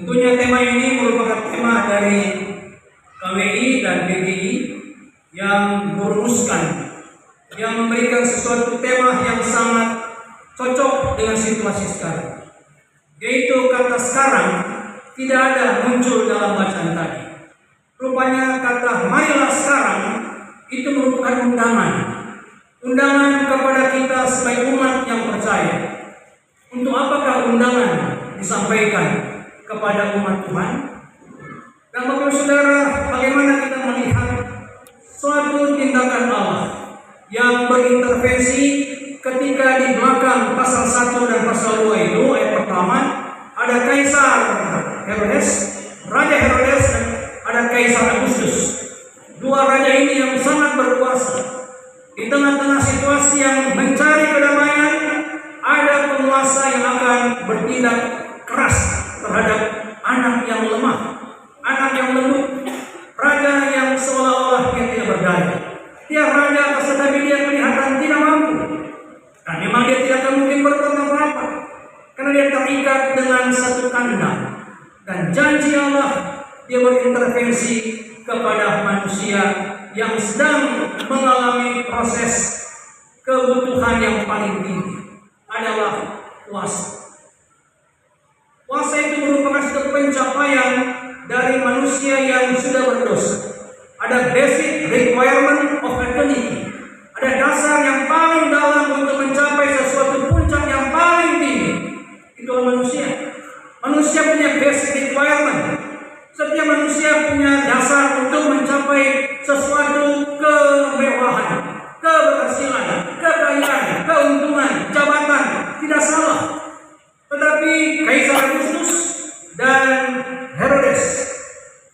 Tentunya tema ini merupakan tema dari KWI dan PGI yang merumuskan, yang memberikan sesuatu tema yang sangat cocok dengan situasi sekarang. Yaitu kata sekarang tidak ada muncul dalam bacaan tadi. Rupanya kata marilah sekarang itu merupakan undangan. Undangan kepada kita sebagai umat yang percaya. Untuk apakah undangan disampaikan kepada umat Tuhan? Dan Bapak Saudara, bagaimana kita melihat suatu tindakan Allah yang berintervensi ketika di belakang pasal 1 dan pasal 2 itu ayat pertama ada Kaisar Herodes, Raja Herodes, dan ada Kaisar Agustus. Dua raja ini yang sangat berkuasa. Di tengah-tengah situasi yang mencari kedamaian, ada penguasa yang akan bertindak keras terhadap anak yang lemah, anak yang lembut, raja yang seolah-olah dia tidak berdaya. Dia raja tetapi dia kelihatan tidak mampu. Dan memang dia tidak akan mungkin berbuat apa-apa, karena dia terikat dengan satu tanda. Dan janji Allah, dia berintervensi kepada manusia yang sedang mengalami proses kebutuhan yang paling tinggi, adalah puasa. Puasa itu merupakan satu pencapaian dari manusia yang sudah berdosa. Ada basic requirement of eternity. Ada dasar yang paling dalam untuk mencapai sesuatu puncak yang paling tinggi. Itulah manusia. Manusia punya basic requirement. Setiap manusia punya dasar untuk mencapai sesuatu kemewahan, keberhasilan, kekayaan, keuntungan, jabatan. Tidak salah. Tetapi Kaisar Agustus dan Herodes,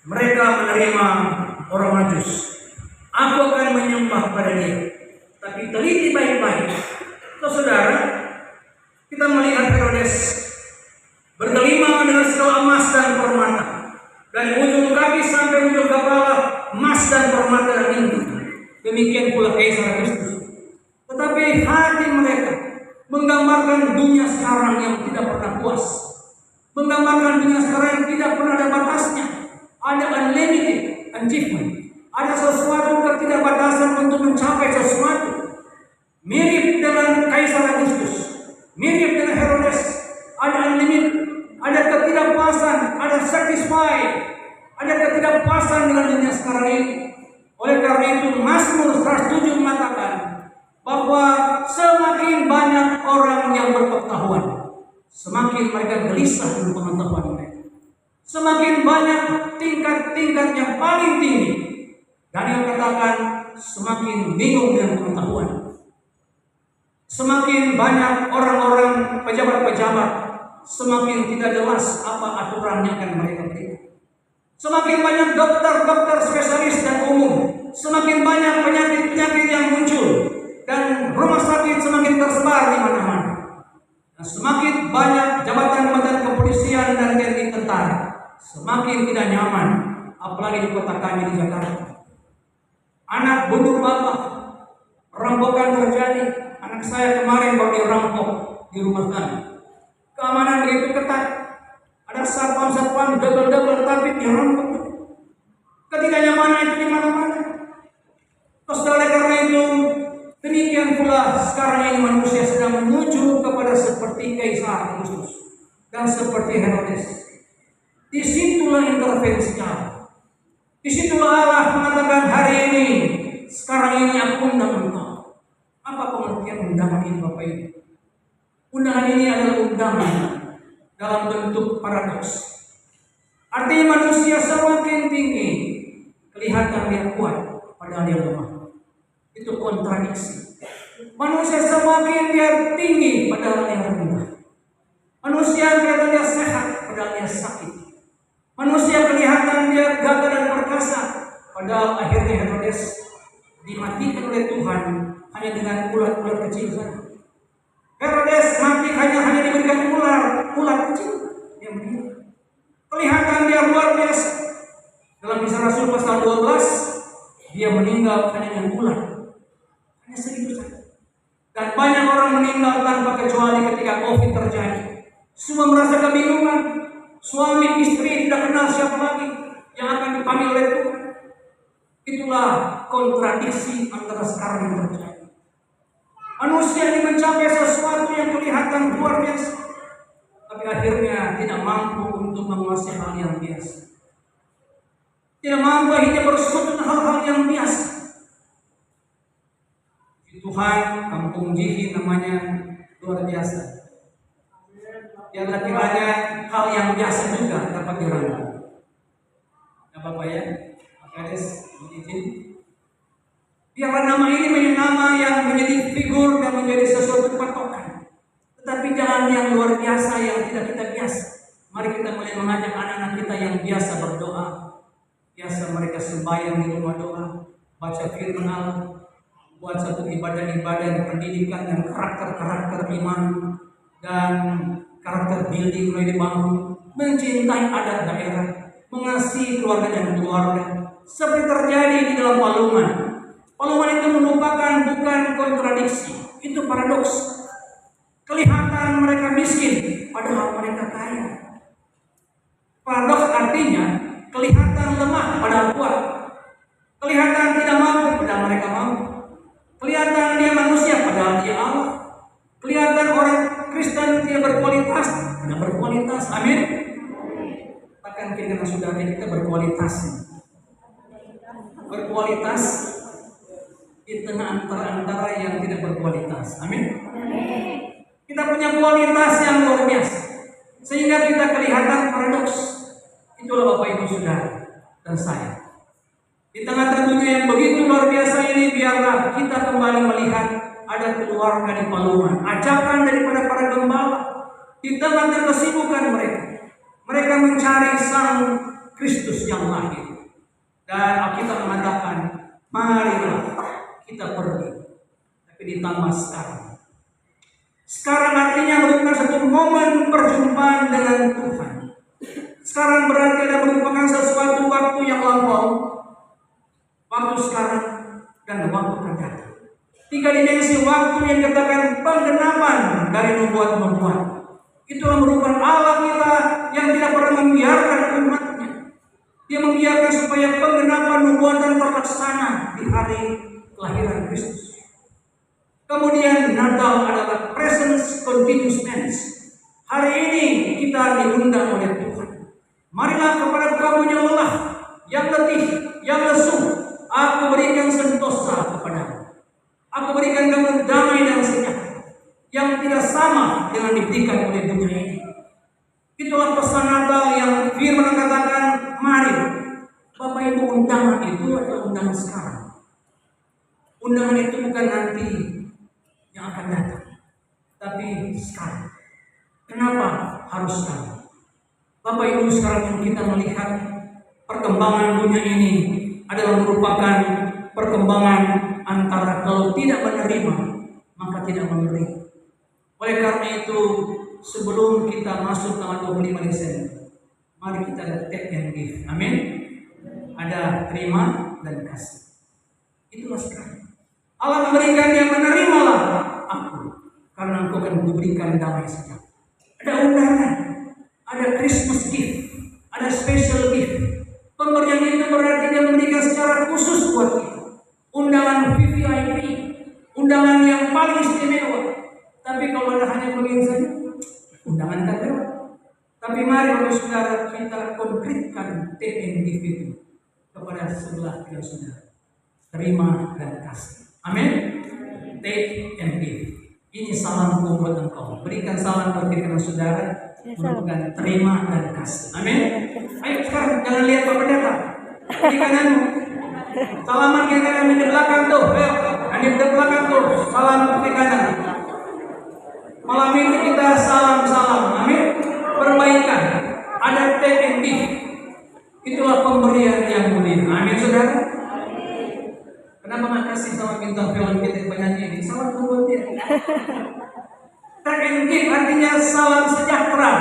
mereka menerima orang Majus. Aku akan menyembah pada dia. Tapi teliti baik-baik. Saudara, kita melihat Herodes bergelima dengan segala emas dan permata. Dari ujung kaki sampai ujung kepala emas dan permata dan inti. Demikian pula Kaisar Agustus. Tetapi hati mereka menggambarkan dunia sekarang yang tidak pernah puas. Menggambarkan dunia sekarang yang tidak pernah ada batasnya. Ada unlimited achievement. Ada sesuatu ketidakbatasan untuk mencapai sesuatu. Mirip dengan Kaisar Agustus, mirip dengan Herodes. Ada unlimited, ada ketidakpuasan, ada satisfied, ada ketidakpuasan dengan dunia sekarang ini. Oleh karena itu Mazmur 107 mengatakan bahwa semakin banyak orang yang berpengetahuan, semakin mereka gelisah dengan pengetahuan mereka. Semakin banyak tingkat-tingkat yang paling tinggi, Daniel katakan semakin bingung dengan pengetahuan. Semakin banyak orang-orang pejabat-pejabat, semakin tidak jelas apa aturan yang akan mereka berikan. Semakin banyak dokter-dokter spesialis dan umum, semakin banyak penyakit-penyakit yang muncul, dan rumah sakit semakin tersebar di mana-mana. Dan semakin banyak jabatan-jabatan kepolisian dan TNI tentara, semakin tidak nyaman, apalagi di kota kami di Jakarta. Anak bunuh bapak, perampokan terjadi. Anak saya kemarin baru dirampok di rumah kami. Keamanan begitu ketat. Ada satpam-satpam double-double tapi dirampok. Ketidaknyamanan itu di mana-mana. Terus oleh karena itu, demikian pula sekarang ini manusia sedang menuju kepada seperti Kaisar Agustus dan seperti Herodes. Disitulah intervensinya. Disitulah Allah mengatakan hari ini, sekarang ini aku undang engkau. Apa pengertian undangan ini Bapak Ibu? Undangan ini adalah undangan dalam bentuk paradoks. Artinya manusia semakin tinggi kelihatan dia kuat padahal dia lemah. Itu kontradiksi. Manusia semakin dia tinggi padahal dia rendah. Manusia kelihatan dia sehat padahal dia sakit. Manusia kelihatan dia gagah dan perkasa padahal akhirnya Herodes dimatikan oleh Tuhan hanya dengan ulat-ulat kecil saja. Herodes mati hanya diberikan ulat kecil yang meninggal. Kelihatan dia luar biasa. Dalam Kisah Rasul pasal 12, dia meninggal hanya dengan ulat. Hanya segitu saja. Dan banyak orang meninggal tanpa kecuali ketika COVID terjadi. Semua merasa kebingungan. Suami istri tidak kenal siapa lagi yang akan dipanggil oleh Tuhan. Itulah kontradiksi antara sekarang yang terjadi. Manusia ini mencapai sesuatu yang kelihatan luar biasa, tapi akhirnya tidak mampu untuk menguasai hal yang biasa. Tidak mampu hidup bersekutu dengan hal-hal yang biasa. Tuhan, kampung Jihi namanya luar biasa. Jangan kiranya hal yang biasa juga dapat dirancang. Bapak ya, Pak Kades, izin. Biarlah nama ini menjadi nama yang menjadi figur dan menjadi sesuatu patokan. Tetapi jalan yang luar biasa yang tidak kita biasa. Mari kita mulai mengajak anak-anak kita yang biasa berdoa. Biasa mereka sembahyang di rumah doa, baca firman Allah, buat satu ibadah-ibadah pendidikan dan karakter-karakter iman dan karakter building mulai dibangun, mencintai adat daerah, mengasihi keluarga dan keluarga, seperti terjadi di dalam Palungan. Palungan itu merupakan bukan kontradiksi, itu paradoks. Kelihatan mereka miskin, padahal mereka kaya. Paradoks artinya kelihatan lemah, padahal kuat. Kelihatan tidak mampu, padahal mereka mampu. Kelihatan dia manusia, padahal dia Allah. Kelihatan orang Kristen dia berkualitas, tidak berkualitas. Amin. Bahkan kita saudara kita berkualitas. Berkualitas di tengah antara yang tidak berkualitas. Amin. Kita punya kualitas yang luar biasa, sehingga kita kelihatan paradoks. Itulah Bapak Ibu Saudara dan saya. Di tengah tentunya yang begitu luar biasa ini, biarlah kita kembali melihat ada keluarga di Palungan, ajakan daripada para gembala di tengah kesibukan mereka. Mereka mencari Sang Kristus yang lahir. Dan Alkitab mengatakan, marilah kita pergi. Tapi ditambah sekarang. Sekarang artinya merupakan satu momen perjumpaan dengan Tuhan. Sekarang berarti ada merupakan sesuatu waktu yang lampau. Waktu sekarang dan waktu akan datang. 3 dimensi waktu yang dikatakan penggenapan dari nubuat-nubuat. Itulah merupakan Allah kita yang tidak pernah membiarkan umatnya. Dia membiarkan supaya penggenapan nubuatan terlaksana di hari kelahiran Kristus. Kemudian Natal adalah presence continuous tense. Hari ini kita diundang oleh Tuhan. Marilah kepada kamu yang lelah, yang letih, yang lesu, aku berikan sentosa kepadamu. Aku berikan kamu damai dan sejahtera yang tidak sama dengan diberikan oleh dunia ini. Itulah pesan Natal yang firman katakan, mari. Bapak Ibu, undangan itu adalah undangan sekarang. Undangan itu bukan nanti yang akan datang, tapi sekarang. Kenapa harus sekarang? Bapak Ibu, sekarang yang kita melihat perkembangan dunia ini adalah merupakan perkembangan antara kalau tidak menerima maka tidak memberi. Oleh karena itu, sebelum kita masuk tanggal 25 Desember, mari kita ada take and give. Amin. Ada terima dan kasih. Itulah sekarang. Allah memberikan yang menerimalah aku, karena engkau akan kuberikan damai sejahtera. Ada undangan, ada Christmas gift, ada special gift. Pemberian itu berarti dia memberikan secara khusus buat kita. Undangan VVIP, undangan yang paling istimewa. Tapi kalau ada hanya begini saja, undangan tak lewat. Tapi mari Bapak Saudara kita konkretkan take and give itu kepada sebelah kita saudara. Terima dan kasih. Amin. Take and give. Ini salamku buat engkau. Berikan salam buat kita saudara. Merupakan terima dan kasih. Amin. Ayo sekarang jangan lihat Pak Pendeta di kananmu. Salaman kiri kanan di belakang tuh. Ayo, di belakang tuh. Salam kiri kanan. Malam ini kita salam-salam. Amin. Perbaikan. Ada take and give. Itulah pemberian yang mulia. Amin saudara. Kenapa nggak kasih sama bintang film kita penyanyi ini? Salam buat dia. Take and give artinya salam sejahtera,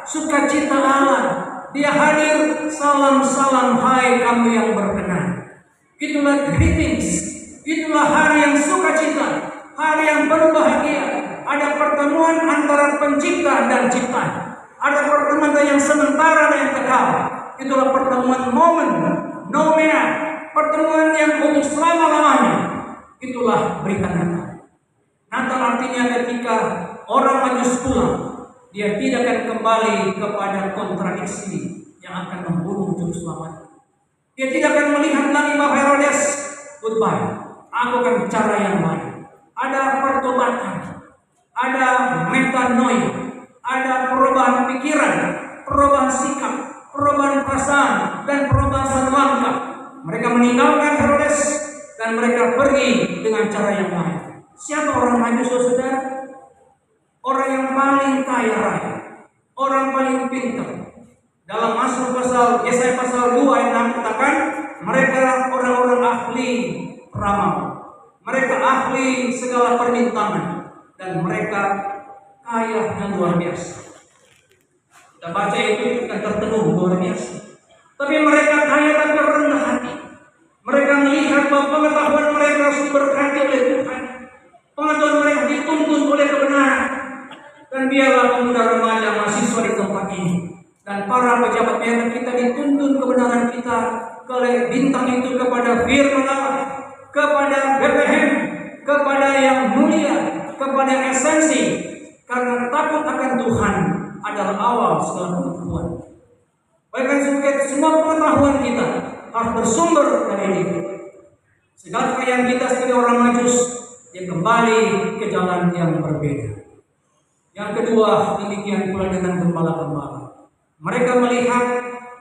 sukacita Allah. Dia hadir, salam-salam hai kamu yang berkenan. Itulah greetings. Itulah hari yang sukacita, hari yang berbahagia. Ada pertemuan antara pencipta dan ciptaan. Ada pertemuan yang sementara dan yang kekal. Itulah pertemuan momen, nomea, pertemuan yang untuk selama-lamanya. Itulah berita Natal. Natal artinya ketika orang Majus pulang, dia tidak akan kembali kepada kontradiksi yang akan membunuh juru selamat. Dia tidak akan melihat lagi bahwa Herodes, goodbye, aku akan bicara yang lain. Ada pertobatan, ada metanoia, ada perubahan pikiran, perubahan sikap, perubahan perasaan, dan perubahan langkah. Mereka meninggalkan Herodes dan mereka pergi dengan cara yang lain. Siapa orang Majus, saudara? Orang yang paling kaya raya, orang paling pintar. Dalam Mazmur Yesaya pasal 2 ayat 6 katakan, mereka orang-orang ahli ramal, mereka ahli segala perbintangan, dan mereka kaya yang luar biasa. Kita baca itu kita tertenuh luar biasa. Tapi mereka kaya tapi rendah hati. Mereka melihat bahwa pengetahuan mereka harus diberkati oleh Tuhan. Pengetahuan mereka dituntun oleh kebenaran. Dan biarlah pemuda remaja mahasiswa di tempat ini dan para pejabat merah kita dituntun kebenaran kita oleh bintang itu kepada firman Allah, kepada Bethlehem, kepada yang mulia, kepada esensi. Karena takut akan Tuhan adalah awal segala pengetahuan. Bahkan semua pengetahuan kita harus bersumber dari ini. Segala kekayaan kita sebagai orang Majus yang kembali ke jalan yang berbeda. Yang kedua, demikian pula dengan gembala-gembala. Mereka melihat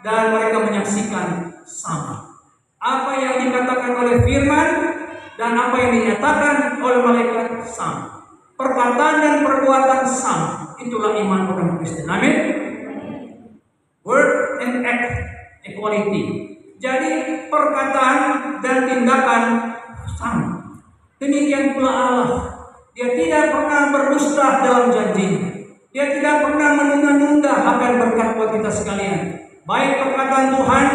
dan mereka menyaksikan sama. Apa yang dikatakan oleh firman dan apa yang dinyatakan oleh malaikat sama. Perkataan dan perbuatan sama. Itulah iman orang Kristen. Amin. Word and act equality. Jadi perkataan dan tindakan sama. Demikian pula Allah. Dia tidak pernah berdusta dalam janjinya. Dia tidak pernah menunda-nunda akan berkat buat kita sekalian. Baik perkataan Tuhan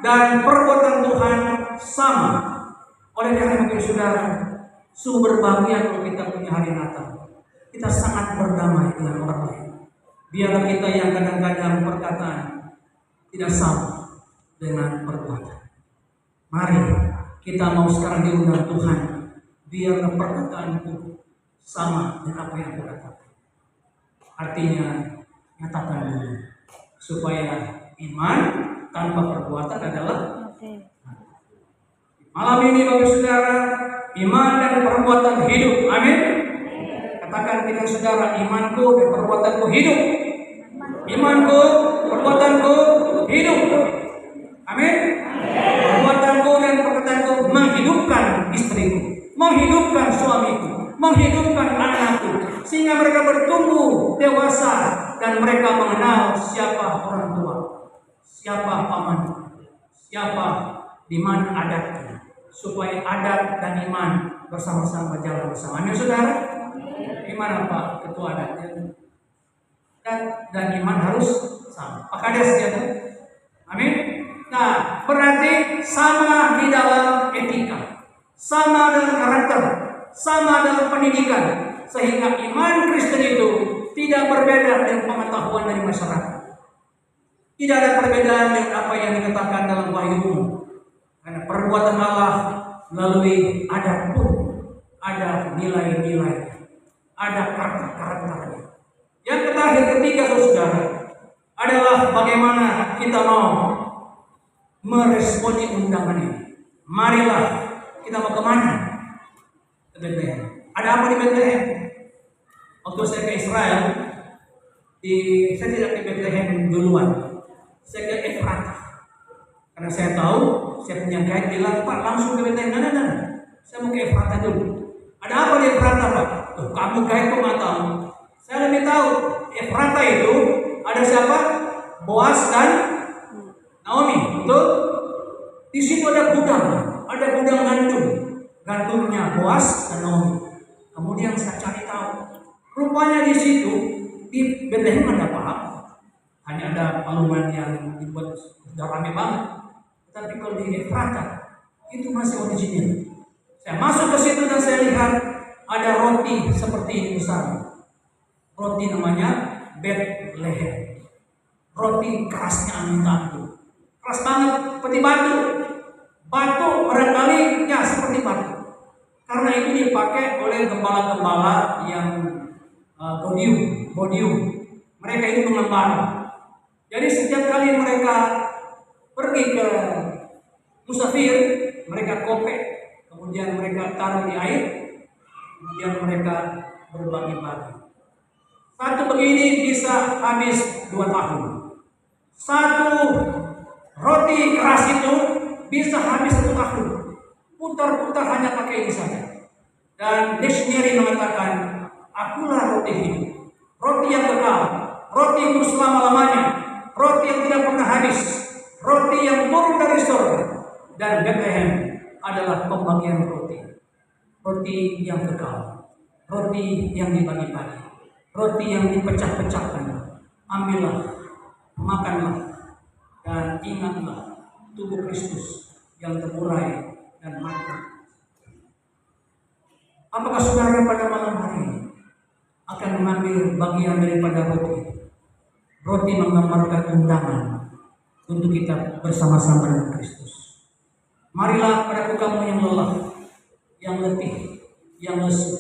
dan perbuatan Tuhan sama. Oleh karena itu saudara, sumber bahagia kalau kita punya hari Natal. Kita sangat berdamai dengan orang lain. Biarlah kita yang kadang-kadang perkataan tidak sama dengan perbuatan. Mari kita mau sekarang diundang Tuhan. Biarlah perkataan itu sama dengan apa yang aku katakan. Artinya nyatakan dulu supaya iman tanpa perbuatan adalah malam ini bagi saudara, iman dan perbuatan hidup. Amin. Katakan dengan saudara, imanku dan perbuatanku hidup. Imanku, perbuatanku hidup. Amin. Perbuatanku dan perkataanku menghidupkan istriku, menghidupkan suamiku, menghidupkan anakku, sehingga mereka bertumbuh dewasa dan mereka mengenal siapa orang tua, siapa paman, siapa di mana adatnya, supaya adat dan iman bersama-sama jalan bersama. Amin, saudara. Iman apa? Ketua adatnya dan iman harus sama. Apakah ada sejajar? Amin. Nah, berarti sama di dalam etika, sama dalam karakter, sama dalam pendidikan, sehingga iman Kristen itu tidak berbeda dengan pengetahuan dari masyarakat. Tidak ada perbedaan dengan apa yang dikatakan dalam Wahyu. Karena perbuatan Allah melalui adat pun ada nilai-nilai, ada karakter-karakternya. Yang terakhir, ketiga, saudara, adalah bagaimana kita mau meresponi undangan ini. Marilah kita mau kemana? Ke Bethlehem. Ada apa di Bethlehem? Waktu saya ke Israel, saya tidak ke Bethlehem duluan. Saya ke Efratah. Karena saya tahu, saya punya guide bilang, Pak, langsung ke Bethlehem. Nah. Saya mau ke Efratah dulu. Ada apa di Efratah, Pak? Tuh, kamu guide kok nggak tahu? Saya lebih tahu. Efratah itu ada siapa? Boas dan Naomi. Betul? Di situ ada gudang gandum. Gandumnya Boas dan Naomi. Kemudian saya cari tahu. Rupanya di situ di Bethlehem ada apa? Hanya ada palungan yang dibuat sudah rame banget. Tapi kalau di Efratah itu masih original. Saya masuk ke situ dan saya lihat ada roti seperti ini besar. Roti namanya Bethlehem. roti kerasnya minta ampun. Keras banget seperti batu. Batu barangkali ya seperti batu. Karena itu dipakai oleh gembala-gembala yang bodium. Mereka itu mengembala. Jadi setiap kali mereka pergi ke musafir, mereka kopek, kemudian mereka taruh di air, kemudian mereka berbagi-bagi. Satu begini bisa habis 2 tahun. Satu roti keras itu bisa habis 1 tahun. Putar-putar hanya pakai ini saja. Dan dictionary mengatakan, akulah roti hidup, roti yang kekal, roti untuk selama-lamanya, roti yang tidak pernah habis, roti yang turun dari surga. Dan Bethlehem adalah pembagian roti, roti yang kekal, roti yang dibagi-bagi, roti yang dipecah-pecahkan. Ambillah, makanlah, dan ingatlah tubuh Kristus yang terurai dan mati. Apakah saudara pada malam hari ini akan mengambil bagian daripada roti? Roti menggambarkan undangan untuk kita bersama-sama dengan Kristus. Marilah padaku kamu yang lelah, yang letih, yang lesu,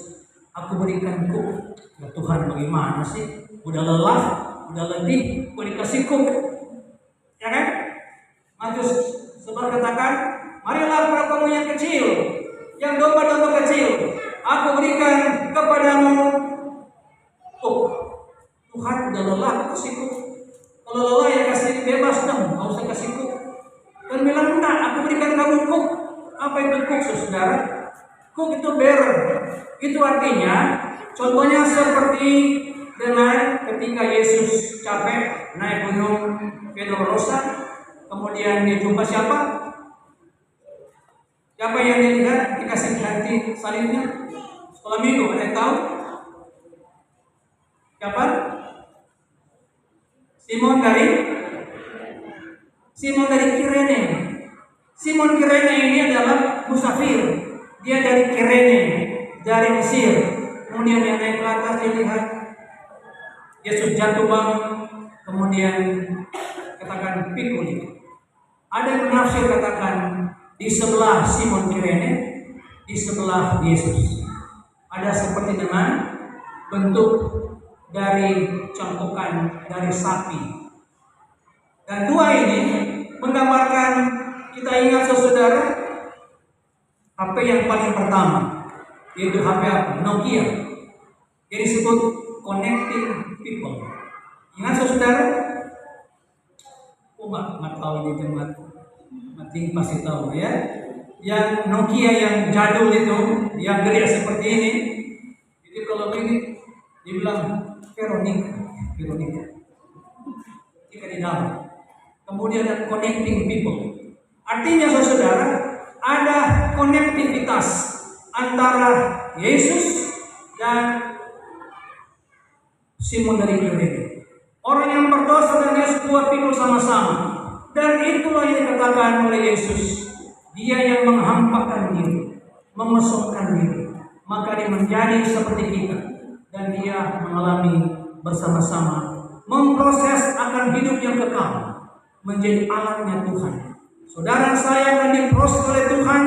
aku berikan kuk. Ya Tuhan, bagaimana sih? Udah lelah, udah letih, kok dikasih kuk? Ya kan? Matius 11 katakan, marilah para kamu yang kecil, yang domba-domba kecil, aku berikan kepadamu kuk. Tuhan udah lelah, aku kasih kuk. Kalau lelah ya kasih bebas dong, nggak usah kasih kuk. Dan bilang enggak, aku berikan kamu kuk. Apa itu kuk, saudara? Kuk itu bearer. Itu artinya, contohnya seperti dengan ketika Yesus capek naik gunung Pedrosa, kemudian dia jumpa siapa? Siapa yang dilihat dikasih ganti salibnya? Sekolah minggu, ada yang tahu? Siapa? Simon dari Kirene. Simon Kirene ini adalah musafir. Dia dari Kirene, dari Mesir. Kemudian dia naik ke atas, dia lihat Yesus jatuh bangun, kemudian katakan pikul. Ada yang menafsir katakan di sebelah Simon Kirene, di sebelah Yesus. Ada seperti dengan bentuk dari cangkokan dari sapi. Dan dua ini menggambarkan, kita ingat saudara, HP yang paling pertama, yaitu HP apa? Nokia. Yang disebut connecting people. Ingat saudara? Nggak tahu ini teman. Mati pasti tahu ya. Yang Nokia yang jadul itu, yang gede seperti ini. Jadi kalau ini dibilang Veronica. Jika di dalam. Kemudian ada connecting people. Artinya saudara, ada konektivitas antara Yesus dan Simon dari Kirene. Orang yang berdosa dan Yesus buat pikul sama-sama. Dan itulah yang dikatakan oleh Yesus. Dia yang menghampakan diri, mengosongkan diri. Maka dia menjadi seperti kita. Dan dia mengalami bersama-sama, memproses akan hidup yang kekal, menjadi alatnya Tuhan. Saudara saya akan diproses oleh Tuhan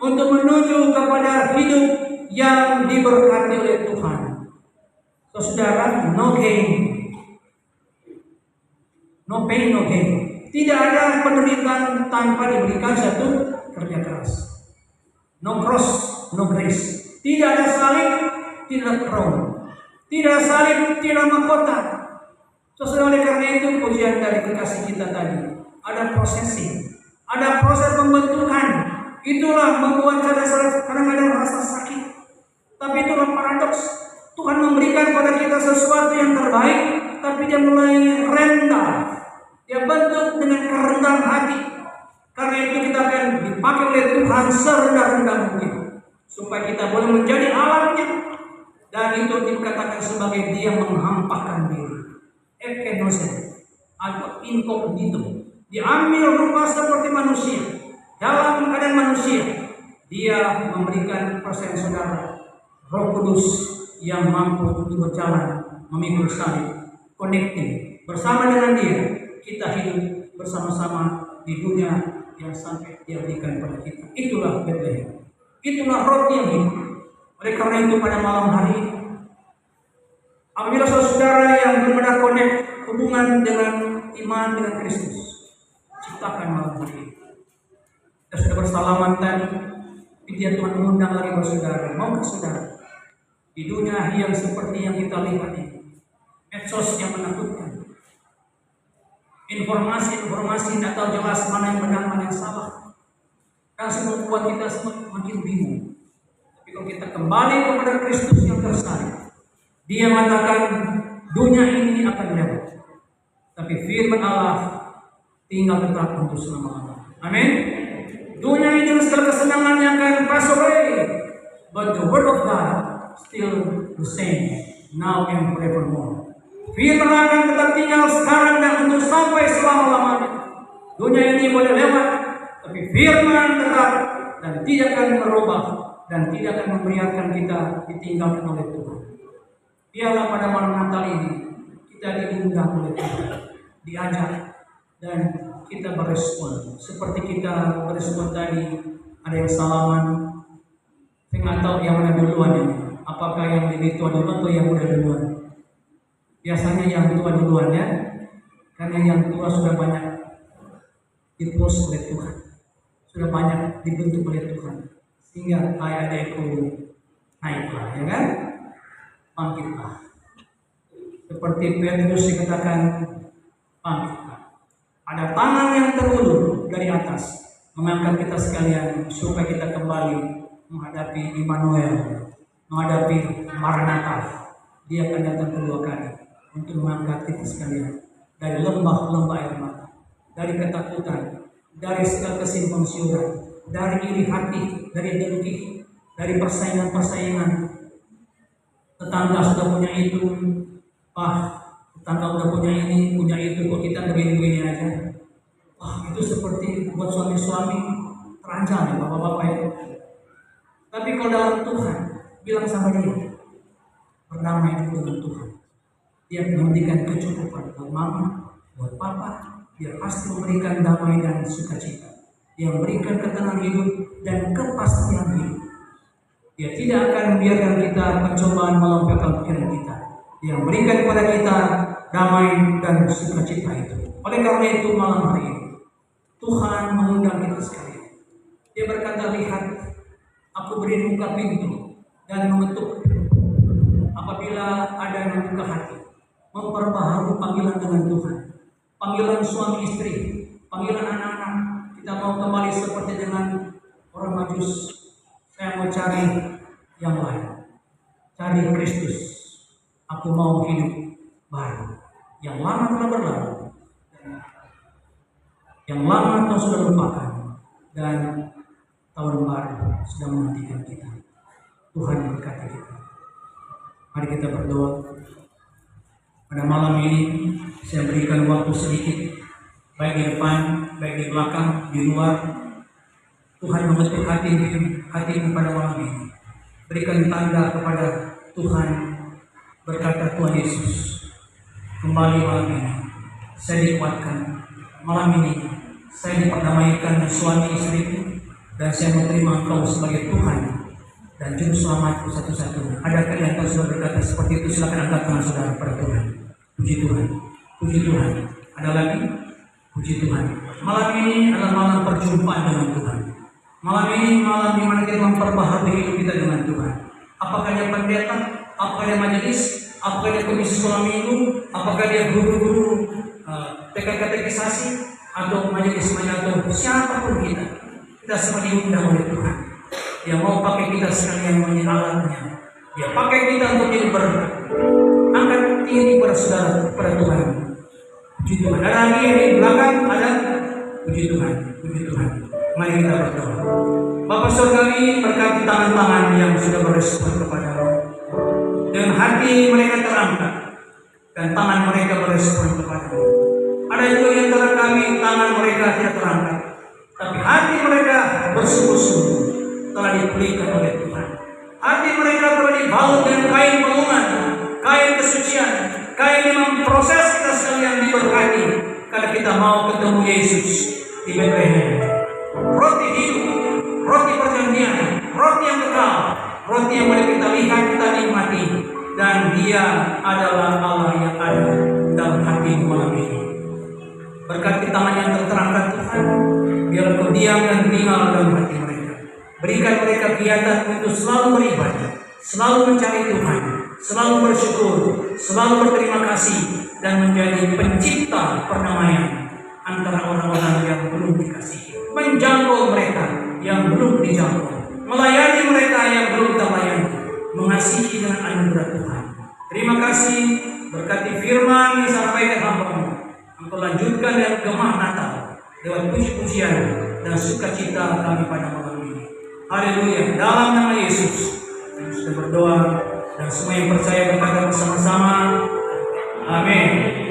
untuk menuju kepada hidup yang diberkati oleh Tuhan. Saudara, no gain, no pain, no gain. Tidak ada penderitaan tanpa diberikan satu kerja keras. No cross, no grace. Tidak ada salib, tidak crown. Tidak salib, tidak mahkota. Sesuai oleh karena itu pujian dari kekasih kita tadi. Ada prosesing, ada proses pembentukan. Itulah membuat kadang-kadang rasa sakit. Tapi itulah paradoks. Tuhan memberikan pada kita sesuatu yang terbaik, tapi dia mulai rendah. Dia bentuk dengan kerendahan hati. Karena itu kita akan dipakai oleh Tuhan serendah-rendah mungkin, supaya kita boleh menjadi alatnya. Dan itu dikatakan sebagai dia menghampakkan diri, ekenosen atau incognito. Diambil rupa seperti manusia, dalam keadaan manusia. Dia memberikan persen saudara Roh Kudus yang mampu untuk berjalan memikul salib, connecting bersama dengan dia. kita hidup bersama-sama di dunia yang sampai Dia berikan pada kita. Itulah Bethlehem. Itulah roti yang hidup. Oleh karena itu pada malam hari ini, apabila saudara yang belum ada connect hubungan dengan iman dengan Kristus, ciptakan malam hari ini. Kita sudah bersalaman tadi, dia Tuhan mengundang lagi saudara. Maukah saudara di dunia yang seperti yang kita lihat ini, medsos yang menakutkan, informasi tidak tahu jelas mana yang benar mana yang salah, dan membuat kita semakin bingung. Tapi kalau kita kembali kepada Kristus yang tersalib, Dia mengatakan dunia ini akan lewat, tapi firman Allah tinggal tetap untuk selama-lamanya. Amin. Dunia ini dengan segala kesenangannya akan pass away, but the word of God still the same, now and forevermore. Firman akan tetap tinggal sekarang dan untuk sampai selama-lamanya. Dunia ini boleh lewat, tapi firman tetap dan tidak akan berubah dan tidak akan membiarkan kita ditinggalkan oleh Tuhan. Biarlah pada malam Natal ini kita diundang oleh Tuhan, diajak dan kita berespon seperti kita berespon tadi. Ada yang salaman, saya nggak tahu yang mana duluan ini. Apakah yang lebih tua dulu atau yang muda duluan? Biasanya yang tua duluan ya, karena yang tua sudah banyak diproses oleh Tuhan, sudah banyak dibentuk oleh Tuhan, sehingga ayah-ayahku naiklah, ya kan? Bangkitlah. Seperti Petrus dikatakan, bangkitlah. Ada tangan yang terulur dari atas mengangkat kita sekalian supaya kita kembali menghadapi Immanuel, menghadapi Maranatha. Dia akan datang kedua kali untuk mengangkat kita sekalian dari lembah-lembah air mata, dari ketakutan, dari segala kesimpang siuran, dari iri hati, dari dengki, dari persaingan-persaingan. Tetangga sudah punya itu, tetangga udah punya ini, punya itu, kok kita begini-begini aja. Itu seperti buat suami-suami terancam ya bapak-bapak itu. Tapi kalau dalam Tuhan, bilang sama dia, berdamai dengan Tuhan. Dia memberikan kecukupan buat mama, buat papa. Dia pasti memberikan damai dan sukacita. Dia memberikan ketenangan hidup dan kepastian hidup. Dia tidak akan membiarkan kita pencobaan melampaui pikiran kita. Dia memberikan kepada kita damai dan sukacita itu. Oleh karena itu malam hari ini Tuhan mengundang kita sekalian. Dia berkata, lihat, aku beri buka pintu dan mengetuk. Apabila ada yang membuka hati, memperbaharui panggilan dengan Tuhan, panggilan suami istri, panggilan anak-anak, kita mau kembali seperti dengan orang Majus. Saya mau cari yang lain, cari Kristus. Aku mau hidup baru. Yang lama telah berlalu, yang lama kau sudah lupakan, dan tahun baru sedang menantikan kita. Tuhan berkati kita. Mari kita berdoa. Pada malam ini saya berikan waktu sedikit, baik di depan, baik di belakang, di luar. Tuhan membentuk hatimu pada malam ini. Berikan tanda kepada Tuhan, berkata Tuhan Yesus, kembali malam ini saya dikuatkan. Malam ini saya diperdamaikan dengan suami istriku, dan saya menerima Engkau sebagai Tuhan dan Juru Selamatku satu-satunya. Adakah yang kau sudah berkata seperti itu? Silakan angkat tangan saudara pada Tuhan. Puji Tuhan, puji Tuhan. Ada lagi? Puji Tuhan. Malam ini adalah malam perjumpaan dengan Tuhan. Malam ini malam di mana kita memperbaharui hidup kita dengan Tuhan. Apakah dia pendeta? Apakah dia majelis? Apakah dia komisi sekolah minggu? Apakah dia guru-guru katekisasi atau majelis atau siapapun kita semua diundang oleh Tuhan. Dia mau pakai kita sekalian menjadi alatnya. Dia pakai kita untuk jadi berkat. Angkat diri pada saudara, pada Tuhan. Puji Tuhan. Ada lagi yang di belakang ada. Puji Tuhan, puji Tuhan. Mari kita berdoa. Bapa Surgawi, berkati tangan-tangan yang sudah berespon kepada-Mu. Dengan hati mereka terangkat dan tangan mereka berespon kepada-Mu. Ada juga yang antara kami tangan mereka tidak terangkat, tapi hati mereka bersungguh-sungguh telah dipulihkan oleh Tuhan. Hati mereka telah dibalut dengan kain pengungan, kain kesucian, kain yang memproses kita sekalian diberkati. Karena kita kita mau ketemu Yesus di Bethlehem. Roti hidup, roti perjanjian, roti yang kekal, roti yang boleh kita lihat, kita nikmati, dan Dia adalah Allah yang ada dalam hati malam ini. Berkati tangan yang terterangkan Tuhan, biar Kau diam dan tinggal dalam hati mereka. Berikan mereka kegiatan untuk selalu beribadah, selalu mencari Tuhan, selalu bersyukur, selalu berterima kasih, dan menjadi pencipta perdamaian antara orang-orang yang belum dikasihi. Menjangkau mereka yang belum dijangkau, melayani mereka yang belum terlayani, mengasihi dengan anugerah Tuhan. Terima kasih, berkati firman yang disampaikan hamba-Mu. Engkau lanjutkan dengan gemah Natal lewat puji-pujian dan sukacita kami pada malam ini. Haleluya. Dalam nama Yesus kami sudah berdoa, dan semua yang percaya berkata bersama-sama, amin.